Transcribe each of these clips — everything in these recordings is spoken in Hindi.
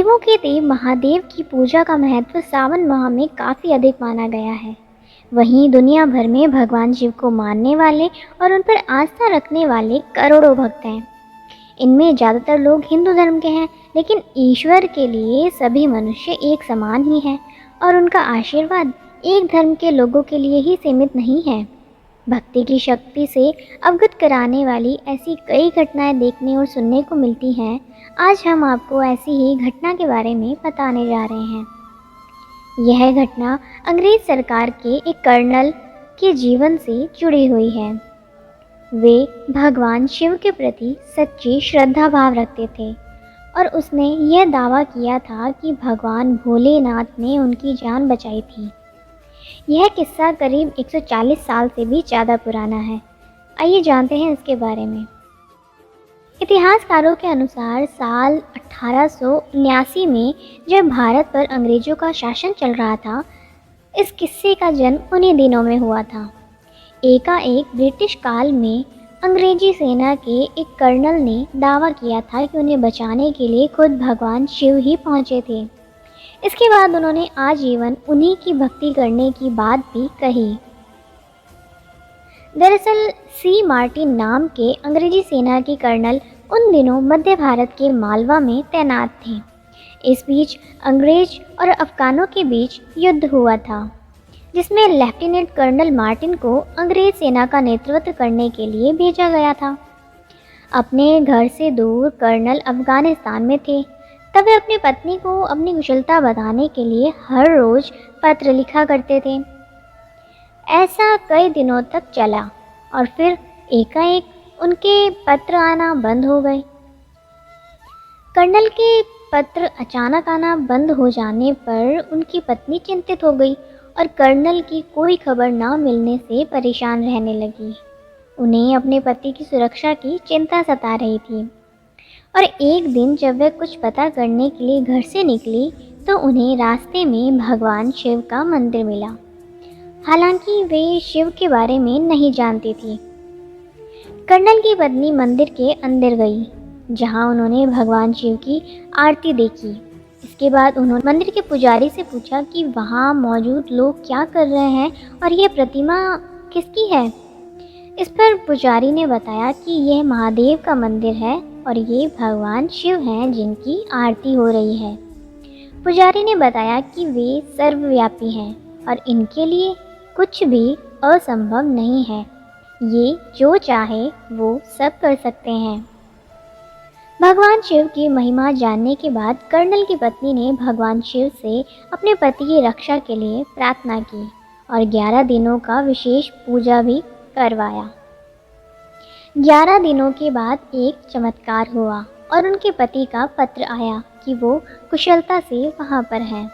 देवों के देव महादेव की पूजा का महत्व सावन माह में काफ़ी अधिक माना गया है। वहीं दुनिया भर में भगवान शिव को मानने वाले और उन पर आस्था रखने वाले करोड़ों भक्त हैं। इनमें ज़्यादातर लोग हिंदू धर्म के हैं, लेकिन ईश्वर के लिए सभी मनुष्य एक समान ही हैं और उनका आशीर्वाद एक धर्म के लोगों के लिए ही सीमित नहीं है। भक्ति की शक्ति से अवगत कराने वाली ऐसी कई घटनाएं देखने और सुनने को मिलती हैं। आज हम आपको ऐसी ही घटना के बारे में बताने जा रहे हैं। यह घटना अंग्रेज सरकार के एक कर्नल के जीवन से जुड़ी हुई है। वे भगवान शिव के प्रति सच्ची श्रद्धा भाव रखते थे और उसने यह दावा किया था कि भगवान भोलेनाथ ने उनकी जान बचाई थी। यह किस्सा करीब 140 साल से भी ज़्यादा पुराना है। आइए जानते हैं इसके बारे में। इतिहासकारों के अनुसार साल 1879 में जब भारत पर अंग्रेज़ों का शासन चल रहा था, इस किस्से का जन्म उन्हीं दिनों में हुआ था। एकाएक ब्रिटिश काल में अंग्रेजी सेना के एक कर्नल ने दावा किया था कि उन्हें बचाने के लिए खुद भगवान शिव ही पहुंचे थे। इसके बाद उन्होंने आजीवन उन्हीं की भक्ति करने की बात भी कही। दरअसल सी मार्टिन नाम के अंग्रेजी सेना के कर्नल उन दिनों मध्य भारत के मालवा में तैनात थे। इस बीच अंग्रेज और अफगानों के बीच युद्ध हुआ था, जिसमें लेफ्टिनेंट कर्नल मार्टिन को अंग्रेज सेना का नेतृत्व करने के लिए भेजा गया था। अपने घर से दूर कर्नल अफगानिस्तान में थे। तब वे अपनी पत्नी को अपनी कुशलता बताने के लिए हर रोज़ पत्र लिखा करते थे। ऐसा कई दिनों तक चला और फिर एकाएक उनके पत्र आना बंद हो गए। कर्नल के पत्र अचानक आना बंद हो जाने पर उनकी पत्नी चिंतित हो गई और कर्नल की कोई खबर ना मिलने से परेशान रहने लगी। उन्हें अपने पति की सुरक्षा की चिंता सता रही थी और एक दिन जब वे कुछ पता करने के लिए घर से निकली तो उन्हें रास्ते में भगवान शिव का मंदिर मिला। हालांकि वे शिव के बारे में नहीं जानती थी। कर्नल की पत्नी मंदिर के अंदर गई, जहां उन्होंने भगवान शिव की आरती देखी। इसके बाद उन्होंने मंदिर के पुजारी से पूछा कि वहां मौजूद लोग क्या कर रहे हैं और यह प्रतिमा किसकी है। इस पर पुजारी ने बताया कि यह महादेव का मंदिर है और ये भगवान शिव हैं जिनकी आरती हो रही है। पुजारी ने बताया कि वे सर्वव्यापी हैं और इनके लिए कुछ भी असंभव नहीं है। ये जो चाहे वो सब कर सकते हैं। भगवान शिव की महिमा जानने के बाद कर्नल की पत्नी ने भगवान शिव से अपने पति की रक्षा के लिए प्रार्थना की और 11 दिनों का विशेष पूजा भी करवाया। 11 दिनों के बाद एक चमत्कार हुआ और उनके पति का पत्र आया कि वो कुशलता से वहाँ पर हैं।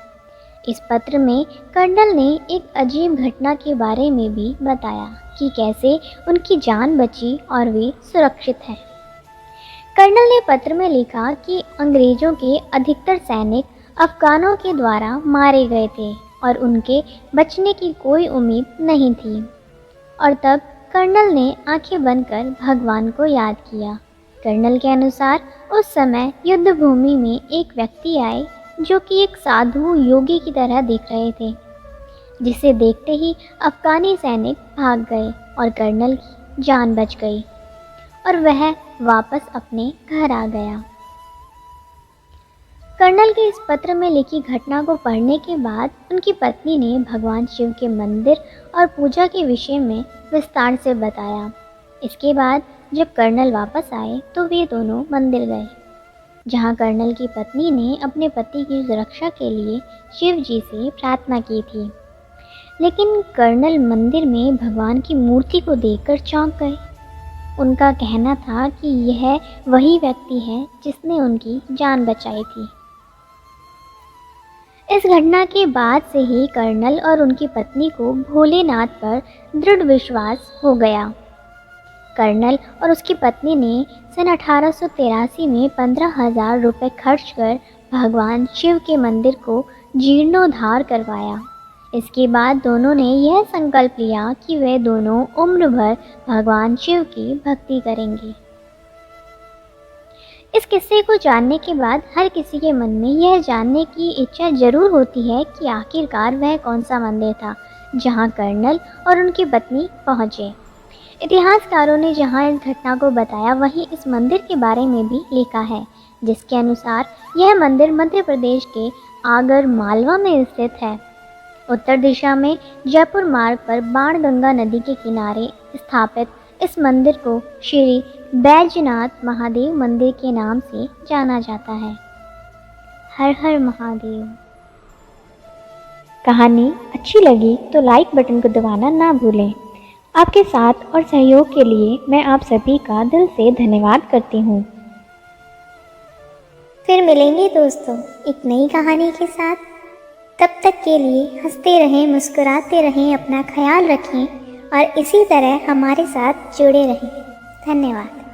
इस पत्र में कर्नल ने एक अजीब घटना के बारे में भी बताया कि कैसे उनकी जान बची और वे सुरक्षित हैं। कर्नल ने पत्र में लिखा कि अंग्रेज़ों के अधिकतर सैनिक अफगानों के द्वारा मारे गए थे और उनके बचने की कोई उम्मीद नहीं थी। और तब कर्नल ने आंखें बंद कर भगवान को याद किया। कर्नल के अनुसार उस समय युद्ध भूमि में एक व्यक्ति आए जो कि एक साधु योगी की तरह दिख रहे थे, जिसे देखते ही अफगानी सैनिक भाग गए और कर्नल की जान बच गई और वह वापस अपने घर आ गया। कर्नल के इस पत्र में लिखी घटना को पढ़ने के बाद उनकी पत्नी ने भगवान शिव के मंदिर और पूजा के विषय में विस्तार से बताया। इसके बाद जब कर्नल वापस आए तो वे दोनों मंदिर गए, जहां कर्नल की पत्नी ने अपने पति की सुरक्षा के लिए शिव जी से प्रार्थना की थी। लेकिन कर्नल मंदिर में भगवान की मूर्ति को देखकर चौंक गए। उनका कहना था कि यह वही व्यक्ति है जिसने उनकी जान बचाई थी। इस घटना के बाद से ही कर्नल और उनकी पत्नी को भोलेनाथ पर दृढ़ विश्वास हो गया। कर्नल और उसकी पत्नी ने सन 1883 में 15,000 रुपये खर्च कर भगवान शिव के मंदिर को जीर्णोद्धार करवाया। इसके बाद दोनों ने यह संकल्प लिया कि वे दोनों उम्र भर भगवान शिव की भक्ति करेंगे। इस किस्से को जानने के बाद हर किसी के मन में यह जानने की इच्छा जरूर होती है कि आखिरकार वह कौन सा मंदिर था जहां कर्नल और उनकी पत्नी पहुंचे। इतिहासकारों ने जहां इस घटना को बताया वहीं इस मंदिर के बारे में भी लिखा है, जिसके अनुसार यह मंदिर मध्य प्रदेश के आगर मालवा में स्थित है। उत्तर दिशा में जयपुर मार्ग पर बाणगंगा नदी के किनारे स्थापित इस मंदिर को श्री बैजनाथ महादेव मंदिर के नाम से जाना जाता है। हर हर महादेव। कहानी अच्छी लगी तो लाइक बटन को दबाना ना भूलें। आपके साथ और सहयोग के लिए मैं आप सभी का दिल से धन्यवाद करती हूँ। फिर मिलेंगे दोस्तों एक नई कहानी के साथ। तब तक के लिए हंसते रहें, मुस्कुराते रहें, अपना ख्याल रखें और इसी तरह हमारे साथ जुड़े रहें। धन्यवाद।